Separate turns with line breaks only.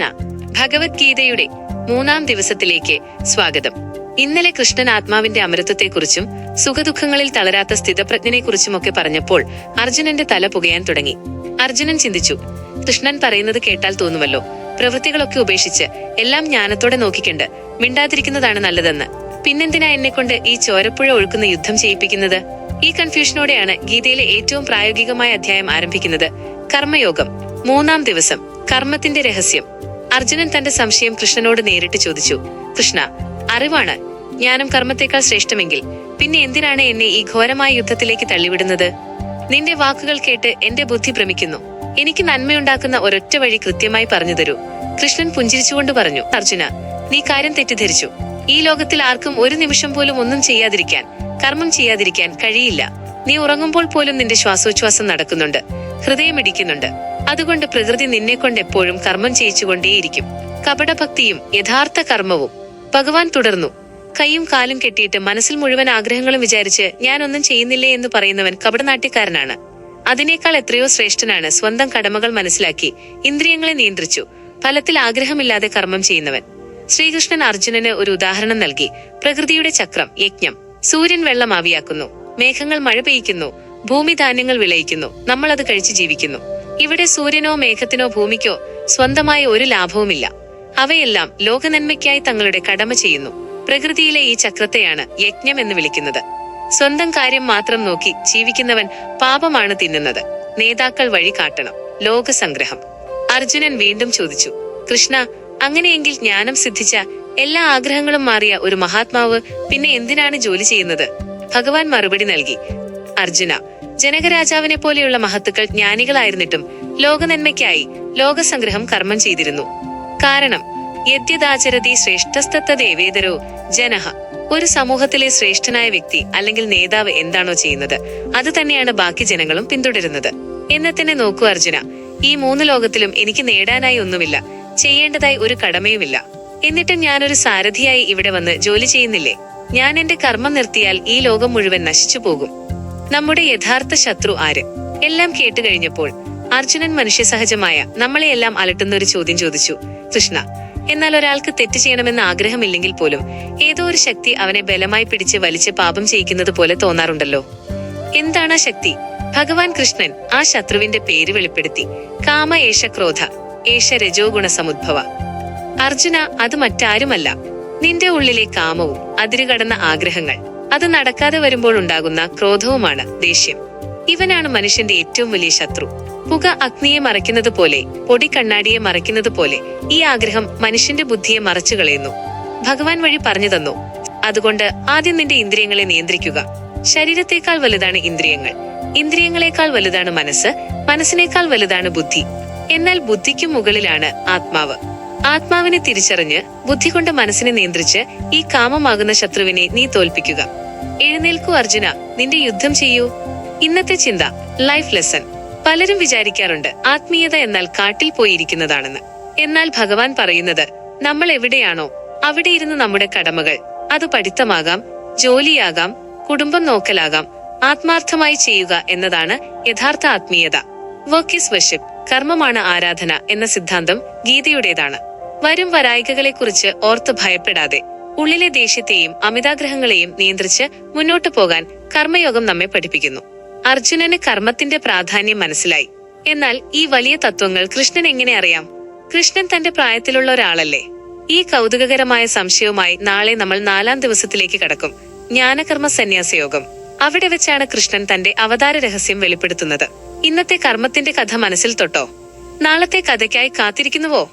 കൃഷ്ണ ഭഗവത്ഗീതയുടെ 3-ാം ദിവസത്തിലേക്ക് സ്വാഗതം. ഇന്നലെ കൃഷ്ണൻ ആത്മാവിന്റെ അമൃതത്തെക്കുറിച്ചും സുഖദുഃഖങ്ങളിൽ തളരാത്ത സ്ഥിതപ്രജ്ഞനെക്കുറിച്ചുമൊക്കെ പറഞ്ഞപ്പോൾ അർജുനന്റെ തല പുകയാൻ തുടങ്ങി. അർജുനൻ ചിന്തിച്ചു, കൃഷ്ണൻ പറയുന്നത് കേട്ടാൽ തോന്നുമല്ലോ, പ്രവൃത്തികളൊക്കെ ഉപേക്ഷിച്ച് എല്ലാം ജ്ഞാനത്തോടെ നോക്കിക്കണ്ട് മിണ്ടാതിരിക്കുന്നതാണ് നല്ലതെന്ന്. പിന്നെന്തിനാ എന്നെക്കൊണ്ട് ഈ ചോരപ്പുഴ ഒഴുക്കുന്ന യുദ്ധം ചെയ്യിപ്പിക്കുന്നത്? ഈ കൺഫ്യൂഷനോടെയാണ് ഗീതയിലെ ഏറ്റവും പ്രായോഗികമായ അധ്യായം ആരംഭിക്കുന്നത്. കർമ്മയോഗം 3-ാം ദിവസം. കർമ്മത്തിന്റെ രഹസ്യം. അർജുനൻ തന്റെ സംശയം കൃഷ്ണനോട് നേരിട്ട് ചോദിച്ചു. കൃഷ്ണ, അറിവാണ് ജ്ഞാനം കർമ്മത്തെക്കാൾ ശ്രേഷ്ഠമെങ്കിൽ പിന്നെ എന്തിനാണ് എന്നെ ഈ ഘോരമായ യുദ്ധത്തിലേക്ക് തള്ളിവിടുന്നത്? നിന്റെ വാക്കുകൾ കേട്ട് എന്റെ ബുദ്ധി ഭ്രമിക്കുന്നു. എനിക്ക് നന്മയുണ്ടാക്കുന്ന ഒരൊറ്റ വഴി കൃത്യമായി പറഞ്ഞു തരൂ. കൃഷ്ണൻ പുഞ്ചിരിച്ചുകൊണ്ട് പറഞ്ഞു. അർജുന, നീ കാര്യം തെറ്റിദ്ധരിച്ചു. ഈ ലോകത്തിൽ ആർക്കും ഒരു നിമിഷം പോലും ഒന്നും ചെയ്യാതിരിക്കാൻ, കർമ്മം ചെയ്യാതിരിക്കാൻ കഴിയില്ല. നീ ഉറങ്ങുമ്പോൾ പോലും നിന്റെ ശ്വാസോച്ഛ്വാസം നടക്കുന്നുണ്ട്, ഹൃദയമിടിക്കുന്നുണ്ട്. അതുകൊണ്ട് പ്രകൃതി നിന്നെക്കൊണ്ട് എപ്പോഴും കർമ്മം ചെയ്യിച്ചുകൊണ്ടേയിരിക്കും. കപടഭക്തിയും യഥാർത്ഥ കർമ്മവും. ഭഗവാൻ തുടർന്നു. കൈയും കാലും കെട്ടിയിട്ട് മനസ്സിൽ മുഴുവൻ ആഗ്രഹങ്ങളും വിചാരിച്ച് ഞാനൊന്നും ചെയ്യുന്നില്ലേ എന്ന് പറയുന്നവൻ കപടനാട്യക്കാരനാണ്. അതിനേക്കാൾ എത്രയോ ശ്രേഷ്ഠനാണ് സ്വന്തം കടമകൾ മനസ്സിലാക്കി ഇന്ദ്രിയങ്ങളെ നിയന്ത്രിച്ചു ഫലത്തിൽ ആഗ്രഹമില്ലാതെ കർമ്മം ചെയ്യുന്നവൻ. ശ്രീകൃഷ്ണൻ അർജുനന് ഒരു ഉദാഹരണം നൽകി. പ്രകൃതിയുടെ ചക്രം, യജ്ഞം. സൂര്യൻ വെള്ളം ആവിയാക്കുന്നു, മേഘങ്ങൾ മഴ പെയ്യിക്കുന്നു, ഭൂമി ധാന്യങ്ങൾ വിളയിക്കുന്നു, നമ്മൾ അത് കഴിച്ച് ജീവിക്കുന്നു. ഇവിടെ സൂര്യനോ മേഘത്തിനോ ഭൂമിക്കോ സ്വന്തമായ ഒരു ലാഭവുമില്ല. അവയെല്ലാം ലോകനന്മയ്ക്കായി തങ്ങളുടെ കടമ ചെയ്യുന്നു. പ്രകൃതിയിലെ ഈ ചക്രത്തെയാണ് യജ്ഞം എന്ന് വിളിക്കുന്നത്. സ്വന്തം കാര്യം മാത്രം നോക്കി ജീവിക്കുന്നവൻ പാപമാണ് തിന്നുന്നത്. നേതാക്കൾ വഴി കാട്ടണം. ലോകസംഗ്രഹം. അർജുനൻ വീണ്ടും ചോദിച്ചു. കൃഷ്ണ, അങ്ങനെയെങ്കിൽ ജ്ഞാനം സിദ്ധിച്ച എല്ലാ ആഗ്രഹങ്ങളും മാറിയ ഒരു മഹാത്മാവ് പിന്നെ എന്തിനാണ് ജോലി ചെയ്യുന്നത്? ഭഗവാൻ മറുപടി നൽകി. അർജുന, ജനകരാജാവിനെ പോലെയുള്ള മഹത്തുക്കൾ ജ്ഞാനികളായിരുന്നിട്ടും ലോകനന്മയ്ക്കായി ലോകസംഗ്രഹം കർമ്മം ചെയ്തിരുന്നു. കാരണം യദ്യദാചരതി ശ്രേഷ്ഠസ്തത്തദേവേതരോ ജനഃ. ഒരു സമൂഹത്തിലെ ശ്രേഷ്ഠനായ വ്യക്തി അല്ലെങ്കിൽ നേതാവ് എന്താണോ ചെയ്യുന്നത് അത് തന്നെയാണ് ബാക്കി ജനങ്ങളും പിന്തുടരുന്നത്. എന്നെ തന്നെ നോക്കൂ അർജുന, ഈ 3 ലോകത്തിലും എനിക്ക് നേടാനായി ഒന്നുമില്ല, ചെയ്യേണ്ടതായി ഒരു കടമയുമില്ല. എന്നിട്ടും ഞാനൊരു സാരഥിയായി ഇവിടെ വന്ന് ജോലി ചെയ്യുന്നില്ലേ? ഞാൻ എന്റെ കർമ്മം നിർത്തിയാൽ ഈ ലോകം മുഴുവൻ നശിച്ചു പോകും. നമ്മുടെ യഥാർത്ഥ ശത്രു ആര്? എല്ലാം കേട്ടുകഴിഞ്ഞപ്പോൾ അർജുനൻ മനുഷ്യസഹജമായ നമ്മളെയെല്ലാം അലട്ടുന്ന ഒരു ചോദ്യം ചോദിച്ചു. കൃഷ്ണ, എന്നാൽ ഒരാൾക്ക് തെറ്റ് ചെയ്യണമെന്ന് ആഗ്രഹമില്ലെങ്കിൽ പോലും ഏതോ ഒരു ശക്തി അവനെ ബലമായി പിടിച്ച് വലിച്ച് പാപം ചെയ്യിക്കുന്നത് പോലെ തോന്നാറുണ്ടല്ലോ. എന്താണ് ആ ശക്തി? ഭഗവാൻ കൃഷ്ണൻ ആ ശത്രുവിന്റെ പേര് വെളിപ്പെടുത്തി. കാമ ഏഷ ക്രോധ ഏഷ രജോ ഗുണ സമുദ്ഭവ. അർജുന, അത് മറ്റാരുമല്ല, നിന്റെ ഉള്ളിലെ കാമവും അതിരുകടന്ന ആഗ്രഹങ്ങൾ. അത് നടക്കാതെ വരുമ്പോൾ ഉണ്ടാകുന്ന ക്രോധവുമാണ് ദേഷ്യം. ഇവനാണ് മനുഷ്യന്റെ ഏറ്റവും വലിയ ശത്രു. പുക അഗ്നിയെ മറയ്ക്കുന്നത് പോലെ, പൊടി കണ്ണാടിയെ മറയ്ക്കുന്നത് പോലെ ഈ ആഗ്രഹം മനുഷ്യന്റെ ബുദ്ധിയെ മറച്ചു കളയുന്നു. ഭഗവാൻ വഴി പറഞ്ഞു തന്നു. അതുകൊണ്ട് ആദ്യം നിന്റെ ഇന്ദ്രിയങ്ങളെ നിയന്ത്രിക്കുക. ശരീരത്തെക്കാൾ വലുതാണ് ഇന്ദ്രിയങ്ങൾ, ഇന്ദ്രിയങ്ങളെക്കാൾ വലുതാണ് മനസ്സ്, മനസ്സിനേക്കാൾ വലുതാണ് ബുദ്ധി. എന്നാൽ ബുദ്ധിക്കും മുകളിലാണ് ആത്മാവ്. ആത്മാവിനെ തിരിച്ചറിഞ്ഞ് ബുദ്ധി കൊണ്ട് മനസ്സിനെ നിയന്ത്രിച്ച് ഈ കാമമാകുന്ന ശത്രുവിനെ നീ തോൽപ്പിക്കുക. എഴുന്നേൽക്കൂ അർജുന, നിന്റെ യുദ്ധം ചെയ്യൂ. ഇന്നത്തെ ചിന്ത, ലൈഫ് ലെസൺ. പലരും വിചാരിക്കാറുണ്ട് ആത്മീയത എന്നാൽ കാട്ടിൽ പോയിരിക്കുന്നതാണെന്ന്. എന്നാൽ ഭഗവാൻ പറയുന്നത്, നമ്മൾ എവിടെയാണോ അവിടെ ഇരുന്ന് നമ്മുടെ കടമകൾ, അത് പഠിത്തമാകാം, ജോലിയാകാം, കുടുംബം നോക്കലാകാം, ആത്മാർത്ഥമായി ചെയ്യുക എന്നതാണ് യഥാർത്ഥ ആത്മീയത. Work is worship. കർമ്മമാണ് ആരാധന എന്ന സിദ്ധാന്തം ഗീതയുടേതാണ്. വരും വരായികകളെക്കുറിച്ച് ഓർത്ത് ഭയപ്പെടാതെ ഉള്ളിലെ ദേഷ്യത്തെയും അമിതാഗ്രഹങ്ങളെയും നിയന്ത്രിച്ച് മുന്നോട്ടു പോകാൻ കർമ്മയോഗം നമ്മെ പഠിപ്പിക്കുന്നു. അർജുനന് കർമ്മത്തിന്റെ പ്രാധാന്യം മനസ്സിലായി. എന്നാൽ ഈ വലിയ തത്വങ്ങൾ കൃഷ്ണൻ എങ്ങനെ അറിയാം? കൃഷ്ണൻ തന്റെ പ്രായത്തിലുള്ള ഒരാളല്ലേ? ഈ കൗതുകകരമായ സംശയവുമായി നാളെ നമ്മൾ 4-ാം ദിവസത്തിലേക്ക് കടക്കും. ജ്ഞാനകർമ്മ സന്യാസയോഗം. അവിടെ വെച്ചാണ് കൃഷ്ണൻ തന്റെ അവതാര രഹസ്യം വെളിപ്പെടുത്തുന്നത്. ഇന്നത്തെ കർമ്മത്തിന്റെ കഥ മനസ്സിൽ തൊട്ടോ? നാളത്തെ കഥയ്ക്കായി കാത്തിരിക്കുന്നുവോ?